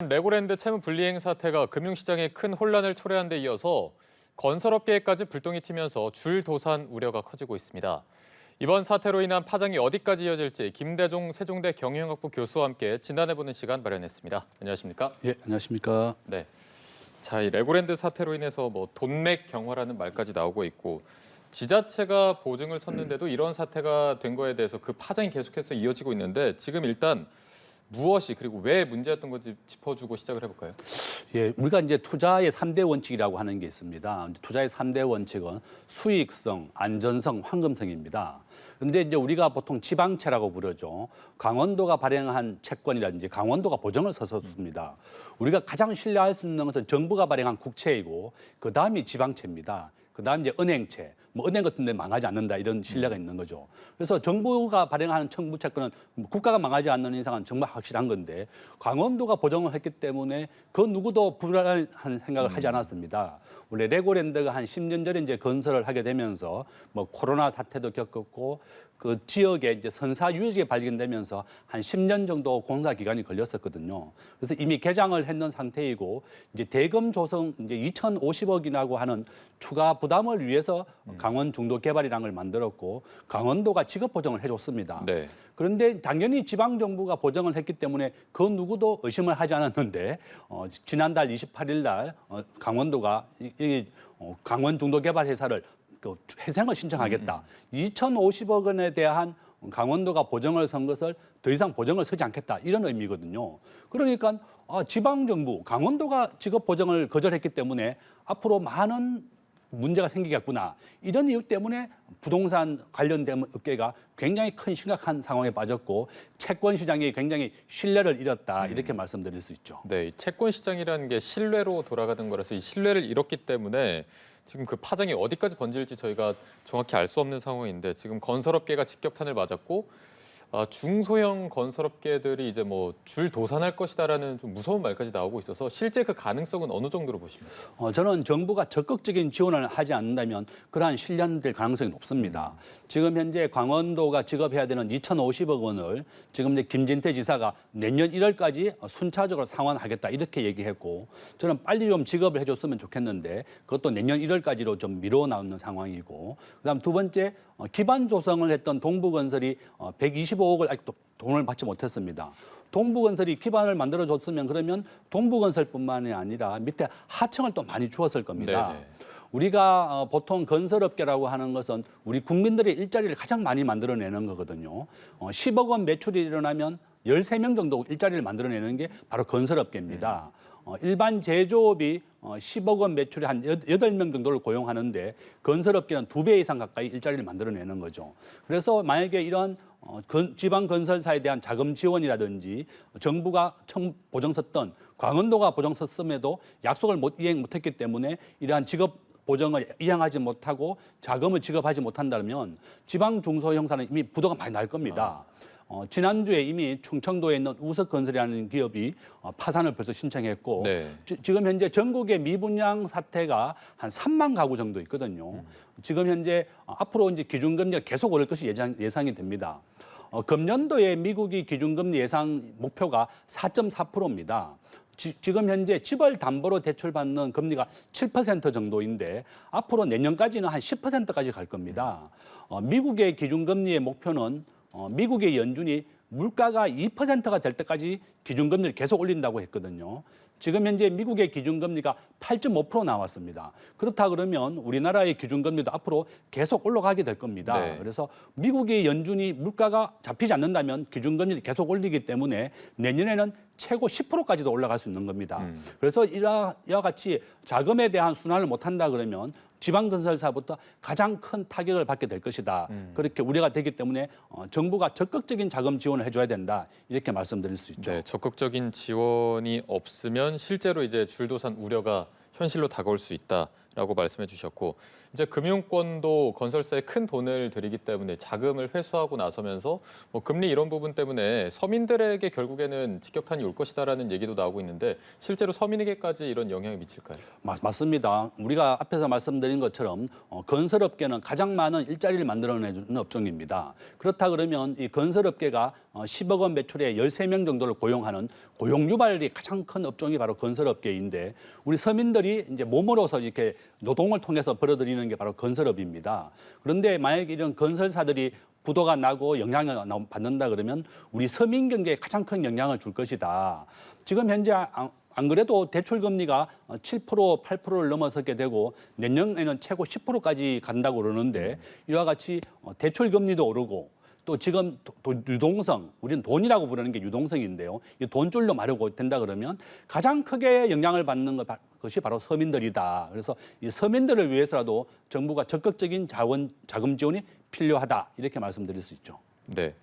이번 레고랜드 채무 불이행 사태가 금융시장에 큰 혼란을 초래한 데 이어서 건설업계에까지 불똥이 튀면서 줄도산 우려가 커지고 있습니다. 이번 사태로 인한 파장이 어디까지 이어질지 김대종 세종대 경영학부 교수와 함께 진단해보는 시간 마련했습니다. 안녕하십니까? 예, 안녕하십니까? 네. 자, 이 레고랜드 사태로 인해서 돈맥 경화라는 말까지 나오고 있고 지자체가 보증을 섰는데도 이런 사태가 된 거에 대해서 그 파장이 계속해서 이어지고 있는데 지금 일단 무엇이 그리고 왜 문제였던 건지 짚어주고 시작을 해볼까요? 예, 우리가 이제 투자의 3대 원칙이라고 하는 게 있습니다. 투자의 3대 원칙은 수익성, 안전성, 황금성입니다. 근데 이제 우리가 보통 지방채라고 부르죠. 강원도가 발행한 채권이라든지 강원도가 보증을 서서 습니다. 우리가 가장 신뢰할 수 있는 것은 정부가 발행한 국채이고 그 다음이 지방채입니다. 그 다음 이제 은행채, 은행 같은 데 망하지 않는다 이런 신뢰가 있는 거죠. 그래서 정부가 발행하는 청부채권은 국가가 망하지 않는 이상은 정말 확실한 건데 강원도가 보증을 했기 때문에 그 누구도 불안한 생각을 하지 않았습니다. 원래 레고랜드가 한 10년 전에 이제 건설을 하게 되면서 코로나 사태도 겪었고 그 지역에 이제 선사 유역이 발견되면서 한 10년 정도 공사 기간이 걸렸었거든요. 그래서 이미 개장을 했는 상태이고 이제 대금 조성 이제 2,050억이라고 하는 추가 부담을 위해서 강원 중도 개발이라는 걸 만들었고 강원도가 지급 보증을 해줬습니다. 네. 그런데 당연히 지방 정부가 보증을 했기 때문에 그 누구도 의심을 하지 않았는데 지난달 28일 날 강원도가 강원 중도 개발 회사를 회생을 신청하겠다. 2,050억 원에 대한 강원도가 보증을 선 것을 더 이상 보증을 서지 않겠다. 이런 의미거든요. 그러니까 지방정부, 강원도가 지급 보증을 거절했기 때문에 앞으로 많은 문제가 생기겠구나. 이런 이유 때문에 부동산 관련된 업계가 굉장히 큰 심각한 상황에 빠졌고 채권 시장이 굉장히 신뢰를 잃었다. 이렇게 말씀드릴 수 있죠. 네, 이 채권 시장이라는 게 신뢰로 돌아가는 거라서 이 신뢰를 잃었기 때문에 지금 그 파장이 어디까지 번질지 저희가 정확히 알 수 없는 상황인데 지금 건설업계가 직격탄을 맞았고 중소형 건설업계들이 이제 줄 도산할 것이다라는 좀 무서운 말까지 나오고 있어서 실제 그 가능성은 어느 정도로 보십니까? 저는 정부가 적극적인 지원을 하지 않는다면 그러한 실현될 가능성이 높습니다. 지금 현재 강원도가 지급해야 되는 2,050억 원을 지금 이제 김진태 지사가 내년 1월까지 순차적으로 상환하겠다 이렇게 얘기했고 저는 빨리 좀 지급을 해줬으면 좋겠는데 그것도 내년 1월까지로 좀 미뤄나오는 상황이고 그다음 두 번째 기반 조성을 했던 동부건설이 125억을 아직도 돈을 받지 못했습니다. 동부건설이 기반을 만들어줬으면 그러면 동부건설뿐만이 아니라 밑에 하청을 또 많이 주었을 겁니다. 네네. 우리가 보통 건설업계라고 하는 것은 우리 국민들의 일자리를 가장 많이 만들어내는 거거든요. 10억 원 매출이 일어나면 13명 정도 일자리를 만들어내는 게 바로 건설업계입니다. 일반 제조업이 10억 원 매출에 한 8명 정도를 고용하는데 건설업계는 2배 이상 가까이 일자리를 만들어내는 거죠. 그래서 만약에 이런 지방 건설사에 대한 자금 지원이라든지 정부가 보증 섰던 강원도가 보증 섰음에도 약속을 이행 못했기 때문에 이러한 직업 보증을 이행하지 못하고 자금을 지급하지 못한다면 지방 중소형사는 이미 부도가 많이 날 겁니다. 지난주에 이미 충청도에 있는 우석건설이라는 기업이 파산을 벌써 신청했고 네. 지금 현재 전국의 미분양 사태가 한 3만 가구 정도 있거든요. 지금 현재 앞으로 이제 기준금리가 계속 오를 것이 예상이 됩니다. 금년도에 미국이 기준금리 예상 목표가 4.4%입니다. 지금 현재 집을 담보로 대출받는 금리가 7% 정도인데 앞으로 내년까지는 한 10%까지 갈 겁니다. 미국의 기준금리의 목표는 미국의 연준이 물가가 2%가 될 때까지 기준금리를 계속 올린다고 했거든요. 지금 현재 미국의 기준금리가 8.5% 나왔습니다. 그렇다 그러면 우리나라의 기준금리도 앞으로 계속 올라가게 될 겁니다. 네. 그래서 미국의 연준이 물가가 잡히지 않는다면 기준금리를 계속 올리기 때문에 내년에는 최고 10%까지도 올라갈 수 있는 겁니다. 그래서 이와 같이 자금에 대한 순환을 못한다 그러면 지방건설사부터 가장 큰 타격을 받게 될 것이다. 그렇게 우려가 되기 때문에 정부가 적극적인 자금 지원을 해줘야 된다. 이렇게 말씀드릴 수 있죠. 네, 적극적인 지원이 없으면 실제로 이제 줄도산 우려가 현실로 다가올 수 있다라는 라고 말씀해 주셨고 이제 금융권도 건설사에 큰 돈을 들이기 때문에 자금을 회수하고 나서면서 뭐 금리 이런 부분 때문에 서민들에게 결국에는 직격탄이 올 것이다라는 얘기도 나오고 있는데 실제로 서민에게까지 이런 영향이 미칠까요? 맞습니다. 우리가 앞에서 말씀드린 것처럼 건설업계는 가장 많은 일자리를 만들어내는 업종입니다. 그렇다 그러면 이 건설업계가 10억 원 매출에 13명 정도를 고용하는 고용 유발이 가장 큰 업종이 바로 건설업계인데 우리 서민들이 이제 몸으로서 이렇게 노동을 통해서 벌어들이는 게 바로 건설업입니다. 그런데 만약에 이런 건설사들이 부도가 나고 영향을 받는다 그러면 우리 서민 경제에 가장 큰 영향을 줄 것이다. 지금 현재 안 그래도 대출 금리가 7%, 8%를 넘어서게 되고 내년에는 최고 10%까지 간다고 그러는데 이와 같이 대출 금리도 오르고 또 지금 유동성, 우리는 돈이라고 부르는 게 유동성인데요. 이 돈줄로 마르고 된다 그러면 가장 크게 영향을 받는 것이 바로 서민들이다. 그래서 이 서민들을 위해서라도 정부가 적극적인 자금 지원이 필요하다. 이렇게 말씀드릴 수 있죠. 네.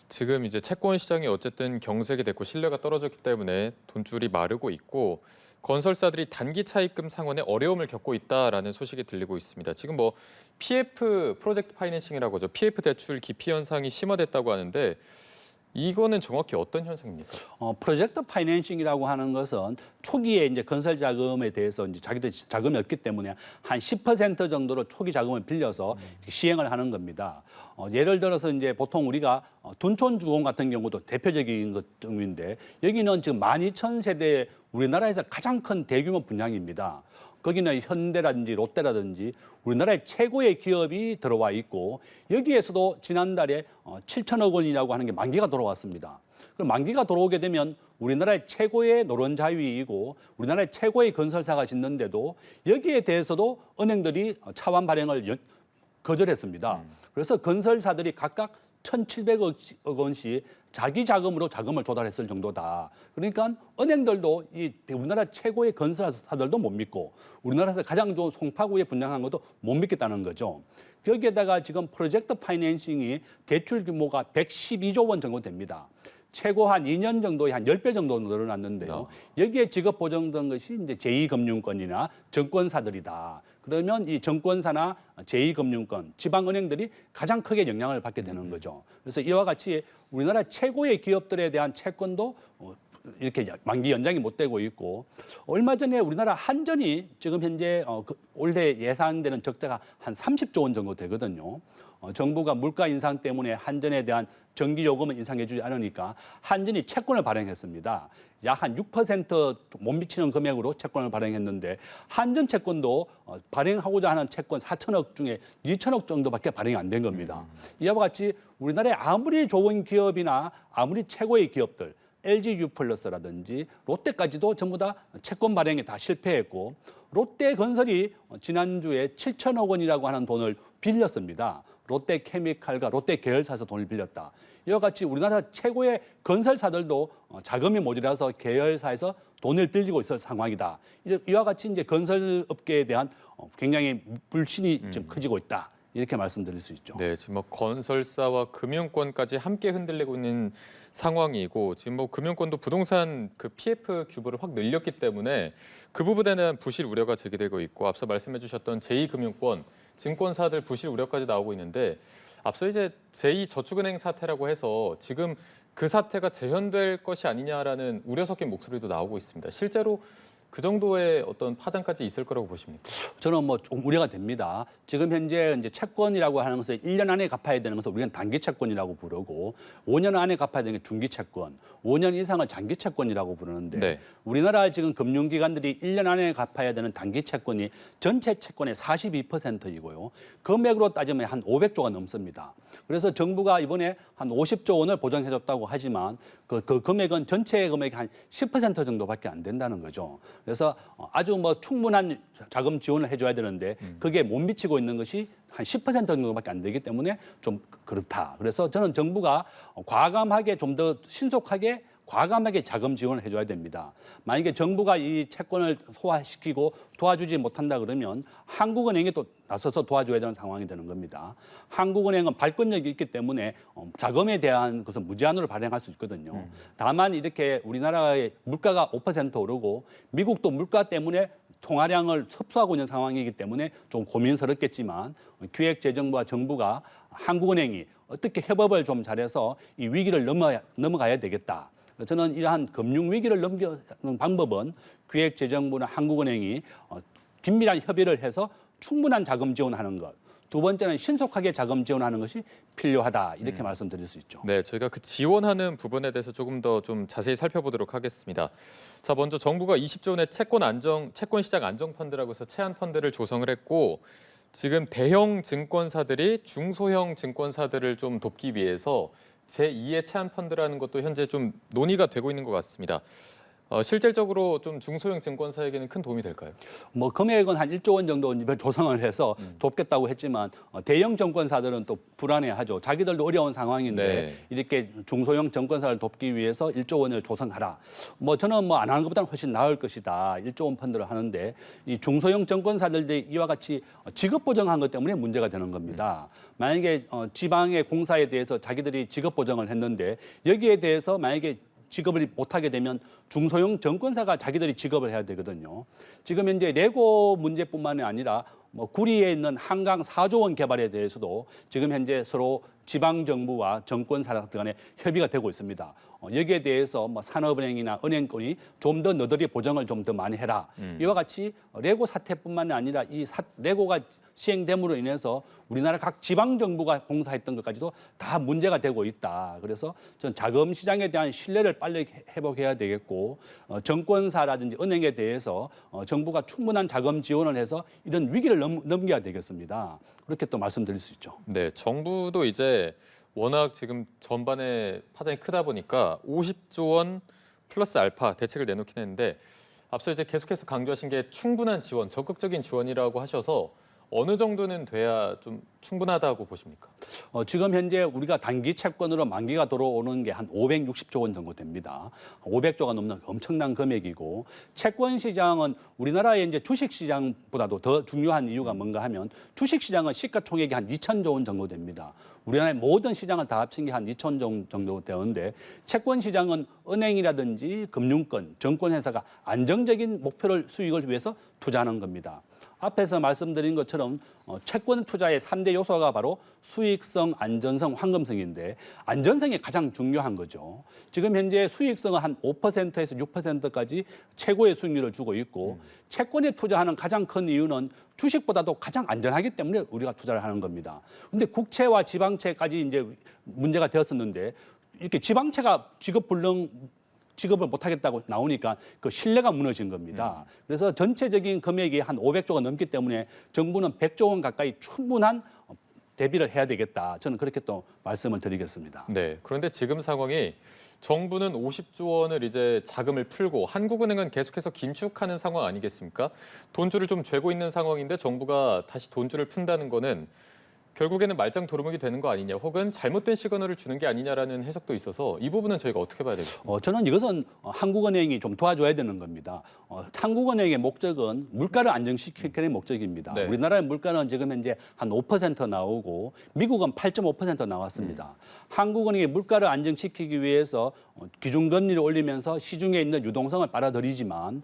지금 이제 채권 시장이 어쨌든 경색이 됐고 신뢰가 떨어졌기 때문에 돈줄이 마르고 있고 건설사들이 단기 차입금 상환에 어려움을 겪고 있다라는 소식이 들리고 있습니다. 지금 뭐 PF 프로젝트 파이낸싱이라고 하죠. PF 대출 기피 현상이 심화됐다고 하는데 이거는 정확히 어떤 현상입니까? 프로젝트 파이낸싱이라고 하는 것은 초기에 이제 건설 자금에 대해서 이제 자기들 자금이 없기 때문에 한 10% 정도로 초기 자금을 빌려서 시행을 하는 겁니다. 예를 들어서 이제 보통 우리가 둔촌주공 같은 경우도 대표적인 것중인데 여기는 지금 12,000세대 우리나라에서 가장 큰 대규모 분양입니다. 거기는 현대라든지 롯데라든지 우리나라의 최고의 기업이 들어와 있고 여기에서도 지난달에 7천억 원이라고 하는 게 만기가 돌아왔습니다. 그럼 만기가 돌아오게 되면 우리나라의 최고의 노론자위이고 우리나라의 최고의 건설사가 짓는데도 여기에 대해서도 은행들이 차환 발행을 거절했습니다. 그래서 건설사들이 각각 1,700억 원씩 자기 자금으로 자금을 조달했을 정도다. 그러니까 은행들도 이 우리나라 최고의 건설사들도 못 믿고 우리나라에서 가장 좋은 송파구에 분양한 것도 못 믿겠다는 거죠. 여기에다가 지금 프로젝트 파이낸싱이 대출 규모가 112조 원 정도 됩니다. 최고 한 2년 정도에 한 10배 정도 늘어났는데요. 여기에 지급 보장된 것이 이제 제2금융권이나 증권사들이다. 그러면 이 증권사나 제2금융권, 지방은행들이 가장 크게 영향을 받게 되는 거죠. 그래서 이와 같이 우리나라 최고의 기업들에 대한 채권도 이렇게 만기 연장이 못 되고 있고 얼마 전에 우리나라 한전이 지금 현재 올해 예상되는 적자가 한 30조 원 정도 되거든요. 정부가 물가 인상 때문에 한전에 대한 전기 요금을 인상해 주지 않으니까 한전이 채권을 발행했습니다. 약 한 6% 못 미치는 금액으로 채권을 발행했는데 한전 채권도 발행하고자 하는 채권 4천억 중에 2천억 정도밖에 발행이 안 된 겁니다. 이와 같이 우리나라에 아무리 좋은 기업이나 아무리 최고의 기업들 LG U+라든지 롯데까지도 전부 다 채권 발행에 다 실패했고 롯데건설이 지난주에 7천억 원이라고 하는 돈을 빌렸습니다. 롯데케미칼과 롯데 계열사에서 돈을 빌렸다. 이와 같이 우리나라 최고의 건설사들도 자금이 모자라서 계열사에서 돈을 빌리고 있을 상황이다. 이와 같이 이제 건설업계에 대한 굉장히 불신이 좀 커지고 있다. 이렇게 말씀드릴 수 있죠. 네, 지금 뭐 건설사와 금융권까지 함께 흔들리고 있는 상황이고 지금 뭐 금융권도 부동산 그 PF 규모를 확 늘렸기 때문에 그 부분에는 부실 우려가 제기되고 있고 앞서 말씀해주셨던 제2금융권 증권사들 부실 우려까지 나오고 있는데 앞서 이제 제2저축은행 사태라고 해서 지금 그 사태가 재현될 것이 아니냐라는 우려 섞인 목소리도 나오고 있습니다. 실제로 그 정도의 어떤 파장까지 있을 거라고 보십니까? 저는 뭐 좀 우려가 됩니다. 지금 현재 이제 채권이라고 하는 것을 1년 안에 갚아야 되는 것을 우리는 단기 채권이라고 부르고 5년 안에 갚아야 되는 게 중기 채권, 5년 이상을 장기 채권이라고 부르는데 네. 우리나라 지금 금융기관들이 1년 안에 갚아야 되는 단기 채권이 전체 채권의 42%이고요. 금액으로 따지면 한 500조가 넘습니다. 그래서 정부가 이번에 한 50조 원을 보장해줬다고 하지만 그 금액은 전체 금액의 한 10% 정도밖에 안 된다는 거죠. 그래서 아주 뭐 충분한 자금 지원을 해줘야 되는데 그게 못 미치고 있는 것이 한 10% 정도밖에 안 되기 때문에 좀 그렇다. 그래서 저는 정부가 과감하게 좀 더 신속하게 과감하게 자금 지원을 해줘야 됩니다. 만약에 정부가 이 채권을 소화시키고 도와주지 못한다 그러면 한국은행이 또 나서서 도와줘야 되는 상황이 되는 겁니다. 한국은행은 발권력이 있기 때문에 자금에 대한 것은 무제한으로 발행할 수 있거든요. 다만 이렇게 우리나라의 물가가 5% 오르고 미국도 물가 때문에 통화량을 섭수하고 있는 상황이기 때문에 좀 고민스럽겠지만 기획재정부와 정부가 한국은행이 어떻게 협업을 좀 잘해서 이 위기를 넘어가야 되겠다. 저는 이러한 금융 위기를 넘기는 방법은 기획재정부나 한국은행이 긴밀한 협의를 해서 충분한 자금 지원하는 것. 두 번째는 신속하게 자금 지원하는 것이 필요하다. 이렇게 말씀드릴 수 있죠. 네, 저희가 그 지원하는 부분에 대해서 조금 더 좀 자세히 살펴보도록 하겠습니다. 자, 먼저 정부가 20조 원의 채권 시장 안정 펀드라고 해서 채안 펀드를 조성을 했고 지금 대형 증권사들이 중소형 증권사들을 좀 돕기 위해서 제2의 채안 펀드라는 것도 현재 좀 논의가 되고 있는 것 같습니다. 실질적으로 좀 중소형 증권사에게는 큰 도움이 될까요? 뭐 금액은 한 1조 원 정도 조성을 해서 돕겠다고 했지만 대형 증권사들은 또 불안해하죠. 자기들도 어려운 상황인데 네. 이렇게 중소형 증권사를 돕기 위해서 1조 원을 조성하라. 뭐 저는 뭐 안 하는 것보다는 훨씬 나을 것이다. 1조 원 펀드를 하는데 이 중소형 증권사들이 이와 같이 지급 보정한 것 때문에 문제가 되는 겁니다. 만약에 지방의 공사에 대해서 자기들이 지급 보정을 했는데 여기에 대해서 만약에 지급을 못하게 되면 중소형 증권사가 자기들이 지급을 해야 되거든요. 지금 현재 레고 문제뿐만이 아니라 뭐 구리에 있는 한강 4조 원 개발에 대해서도 지금 현재 서로 지방 정부와 증권사 간에 협의가 되고 있습니다. 여기에 대해서 뭐 산업은행이나 은행권이 좀 더 너희들이 보정을 좀 더 많이 해라. 이와 같이 레고 사태뿐만이 아니라 이 레고가 시행됨으로 인해서 우리나라 각 지방 정부가 공사했던 것까지도 다 문제가 되고 있다. 그래서 전 자금 시장에 대한 신뢰를 빨리 회복해야 되겠고 증권사라든지 은행에 대해서 정부가 충분한 자금 지원을 해서 이런 위기를 넘겨야 되겠습니다. 그렇게 또 말씀드릴 수 있죠. 네, 정부도 이제 워낙 지금 전반에 파장이 크다 보니까 50조 원 플러스 알파 대책을 내놓긴 했는데 앞서 이제 계속해서 강조하신 게 충분한 지원, 적극적인 지원이라고 하셔서 어느 정도는 돼야 좀 충분하다고 보십니까? 지금 현재 우리가 단기 채권으로 만기가 들어오는 게 한 560조 원 정도 됩니다. 500조가 넘는 엄청난 금액이고 채권 시장은 우리나라의 이제 주식 시장보다도 더 중요한 이유가 뭔가 하면 주식 시장은 시가총액이 한 2천조 원 정도 됩니다. 우리나라의 모든 시장을 다 합친 게 한 2천조 원 정도 되는데 채권 시장은 은행이라든지 금융권, 증권회사가 안정적인 목표를 수익을 위해서 투자하는 겁니다. 앞에서 말씀드린 것처럼 채권 투자의 3대 요소가 바로 수익성, 안전성, 황금성인데 안전성이 가장 중요한 거죠. 지금 현재 수익성은 한 5%에서 6%까지 최고의 수익률을 주고 있고 채권에 투자하는 가장 큰 이유는 주식보다도 가장 안전하기 때문에 우리가 투자를 하는 겁니다. 그런데 국채와 지방채까지 이제 문제가 되었었는데 이렇게 지방채가 지급을 못하겠다고 나오니까 그 신뢰가 무너진 겁니다. 그래서 전체적인 금액이 한 500조가 넘기 때문에 정부는 100조 원 가까이 충분한 대비를 해야 되겠다. 저는 그렇게 또 말씀을 드리겠습니다. 네, 그런데 지금 상황이 정부는 50조 원을 이제 자금을 풀고 한국은행은 계속해서 긴축하는 상황 아니겠습니까? 돈줄을 좀 쥐고 있는 상황인데 정부가 다시 돈줄을 푼다는 거는 결국에는 말짱 도루묵이 되는 거 아니냐 혹은 잘못된 시그널을 주는 게 아니냐라는 해석도 있어서 이 부분은 저희가 어떻게 봐야 되겠습니까? 저는 이것은 한국은행이 좀 도와줘야 되는 겁니다. 한국은행의 목적은 물가를 안정시키는 목적입니다. 네. 우리나라의 물가는 지금 현재 한 5% 나오고 미국은 8.5% 나왔습니다. 한국은행이 물가를 안정시키기 위해서 기준금리를 올리면서 시중에 있는 유동성을 빨아들이지만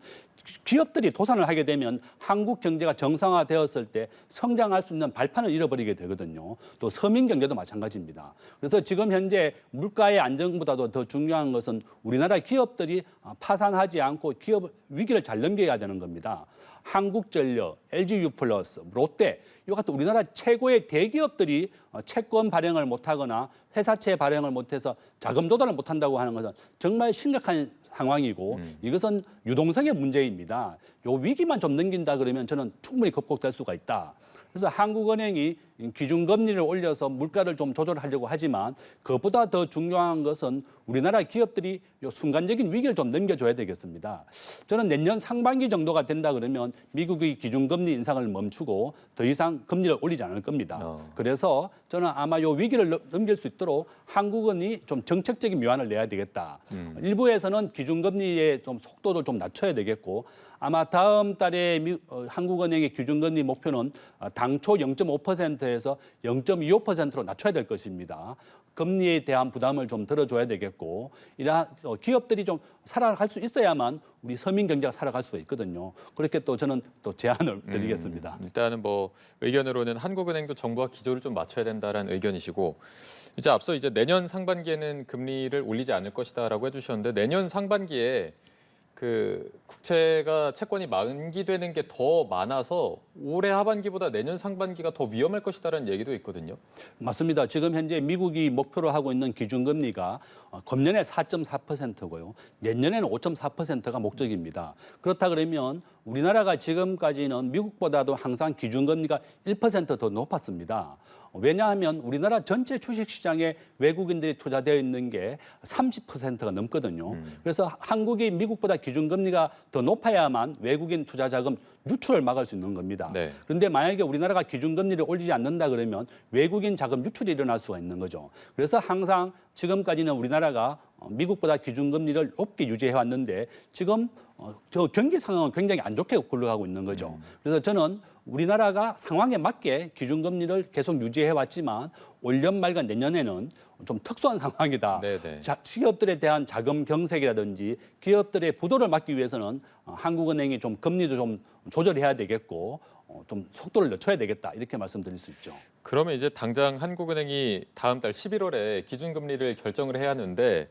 기업들이 도산을 하게 되면 한국 경제가 정상화되었을 때 성장할 수 있는 발판을 잃어버리게 되거든요. 또 서민 경제도 마찬가지입니다. 그래서 지금 현재 물가의 안정보다도 더 중요한 것은 우리나라 기업들이 파산하지 않고 기업 위기를 잘 넘겨야 되는 겁니다. 한국전력, LG유플러스, 롯데 이와 같은 우리나라 최고의 대기업들이 채권 발행을 못하거나 회사채 발행을 못해서 자금 조달을 못한다고 하는 것은 정말 심각한 상황이고 이것은 유동성의 문제입니다. 이 위기만 좀 넘긴다 그러면 저는 충분히 극복될 수가 있다. 그래서 한국은행이 기준금리를 올려서 물가를 좀 조절하려고 하지만 그것보다 더 중요한 것은 우리나라 기업들이 요 순간적인 위기를 좀 넘겨줘야 되겠습니다. 저는 내년 상반기 정도가 된다 그러면 미국의 기준금리 인상을 멈추고 더 이상 금리를 올리지 않을 겁니다. 그래서 저는 아마 요 위기를 넘길 수 있도록 한국은행이 좀 정책적인 묘안을 내야 되겠다. 일부에서는 기준금리의 좀 속도를 좀 낮춰야 되겠고 아마 다음 달에 한국은행의 기준금리 목표는 당초 0.5%에서 0.25%로 낮춰야 될 것입니다. 금리에 대한 부담을 좀 덜어줘야 되겠고, 이러한 기업들이 좀 살아갈 수 있어야만 우리 서민 경제가 살아갈 수가 있거든요. 그렇게 또 저는 또 제안을 드리겠습니다. 일단은 뭐 의견으로는 한국은행도 정부와 기조를 좀 맞춰야 된다라는 의견이시고, 이제 앞서 이제 내년 상반기에는 금리를 올리지 않을 것이다라고 해주셨는데, 내년 상반기에 그 국채가 채권이 만기되는 게 더 많아서 올해 하반기보다 내년 상반기가 더 위험할 것이다라는 얘기도 있거든요. 맞습니다. 지금 현재 미국이 목표로 하고 있는 기준금리가 금년에 4.4%고요. 내년에는 5.4%가 목적입니다. 그렇다 그러면 우리나라가 지금까지는 미국보다도 항상 기준금리가 1% 더 높았습니다. 왜냐하면 우리나라 전체 주식시장에 외국인들이 투자되어 있는 게 30%가 넘거든요. 그래서 한국이 미국보다 기준금리가 더 높아야만 외국인 투자자금 유출을 막을 수 있는 겁니다. 네. 그런데 만약에 우리나라가 기준금리를 올리지 않는다 그러면 외국인 자금 유출이 일어날 수가 있는 거죠. 그래서 항상 지금까지는 우리나라가 미국보다 기준금리를 높게 유지해 왔는데 지금 저 경기 상황은 굉장히 안 좋게 굴러가고 있는 거죠. 그래서 저는 우리나라가 상황에 맞게 기준금리를 계속 유지해 왔지만 올 연말과 내년에는 좀 특수한 상황이다. 네네. 기업들에 대한 자금 경색이라든지 기업들의 부도를 막기 위해서는 한국은행이 좀 금리도 좀 조절해야 되겠고 좀 속도를 늦춰야 되겠다. 이렇게 말씀드릴 수 있죠. 그러면 이제 당장 한국은행이 다음 달 11월에 기준금리를 결정을 해야 하는데,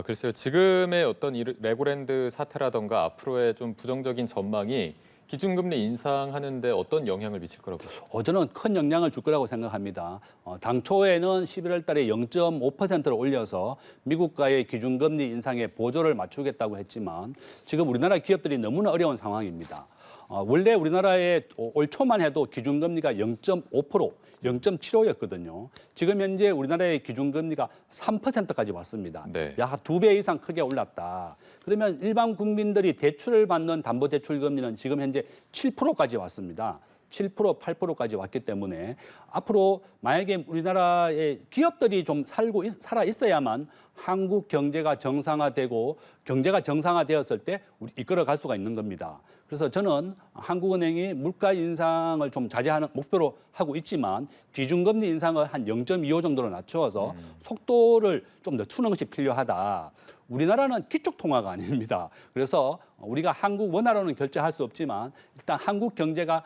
글쎄요, 지금의 어떤 이 레고랜드 사태라던가 앞으로의 좀 부정적인 전망이 기준금리 인상하는데 어떤 영향을 미칠 거라고 보십니까? 저는 큰 영향을 줄 거라고 생각합니다. 당초에는 11월 달에 0.5%를 올려서 미국과의 기준금리 인상에 보조를 맞추겠다고 했지만 지금 우리나라 기업들이 너무나 어려운 상황입니다. 원래 우리나라의 올 초만 해도 기준금리가 0.5%, 0.75였거든요. 지금 현재 우리나라의 기준금리가 3%까지 왔습니다. 네. 약 2배 이상 크게 올랐다. 그러면 일반 국민들이 대출을 받는 담보대출금리는 지금 현재 7%까지 왔습니다. 7%, 8%까지 왔기 때문에 앞으로 만약에 우리나라의 기업들이 좀 살아 있어야만 한국 경제가 정상화되고 경제가 정상화되었을 때 우리 이끌어갈 수가 있는 겁니다. 그래서 저는 한국은행이 물가 인상을 좀 자제하는 목표로 하고 있지만 기준금리 인상을 한 0.25 정도로 낮추어서 속도를 좀 늦추는 것이 필요하다. 우리나라는 기축통화가 아닙니다. 그래서 우리가 한국 원화로는 결제할 수 없지만 일단 한국 경제가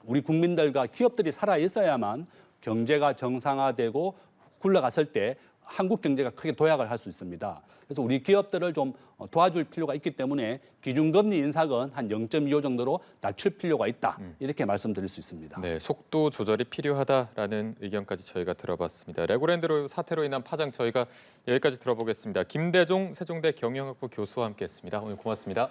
우리 국민들과 기업들이 살아 있어야만 경제가 정상화되고 굴러갔을 때 한국 경제가 크게 도약을 할 수 있습니다. 그래서 우리 기업들을 좀 도와줄 필요가 있기 때문에 기준금리 인상은 한 0.25 정도로 낮출 필요가 있다. 이렇게 말씀드릴 수 있습니다. 네, 속도 조절이 필요하다라는 의견까지 저희가 들어봤습니다. 레고랜드 사태로 인한 파장 저희가 여기까지 들어보겠습니다. 김대종 세종대 경영학부 교수와 함께했습니다. 오늘 고맙습니다.